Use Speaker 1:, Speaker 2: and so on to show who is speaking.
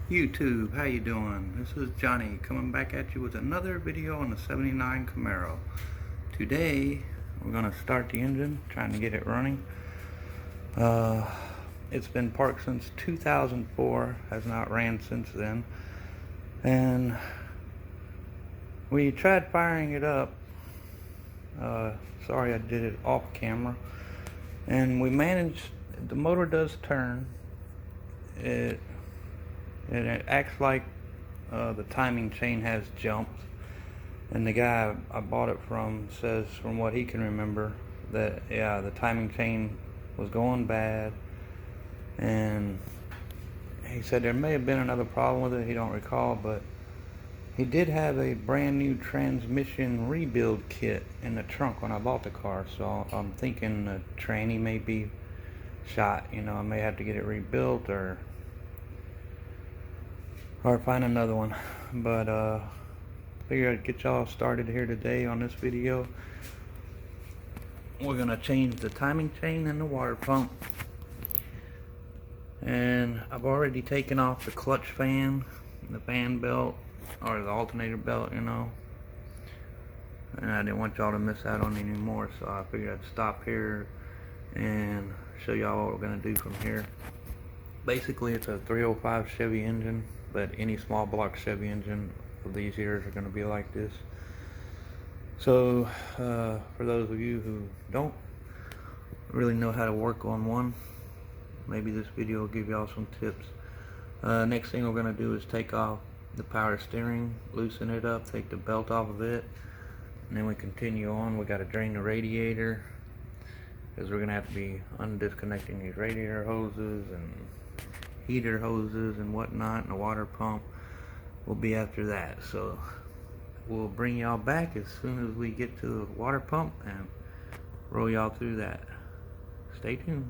Speaker 1: YouTube, how you doing? This is Johnny coming back at you with another video on the 79 Camaro. Today we're going to start the engine, trying to get it running. It's been parked since 2004, has not ran since then, and we tried firing it up. Sorry I did it off camera, and we managed. The motor does turn. It acts like the timing chain has jumps, and the guy I bought it from says, from what he can remember, that yeah, the timing chain was going bad, and he said there may have been another problem with it. He don't recall, but he did have a brand new transmission rebuild kit in the trunk when I bought the car, so I'm thinking the tranny may be shot. You know, I may have to get it rebuilt or find another one. But figured I'd get y'all started here today on this video. We're gonna change the timing chain and the water pump, and I've already taken off the clutch fan, the fan belt, or the alternator belt, you know, and I didn't want y'all to miss out on any more, so I figured I'd stop here and show y'all what we're gonna do from here. Basically, it's a 305 Chevy engine, but any small block Chevy engine of these years are going to be like this. So for those of you who don't really know how to work on one, maybe this video will give y'all some tips. Next thing we're going to do is take off the power steering, loosen it up, take the belt off of it, and then we continue on. We got to drain the radiator, because we're going to have to be undisconnecting these radiator hoses and heater hoses and whatnot, and the water pump will be after that. So we'll bring y'all back as soon as we get to the water pump and roll y'all through that. Stay tuned.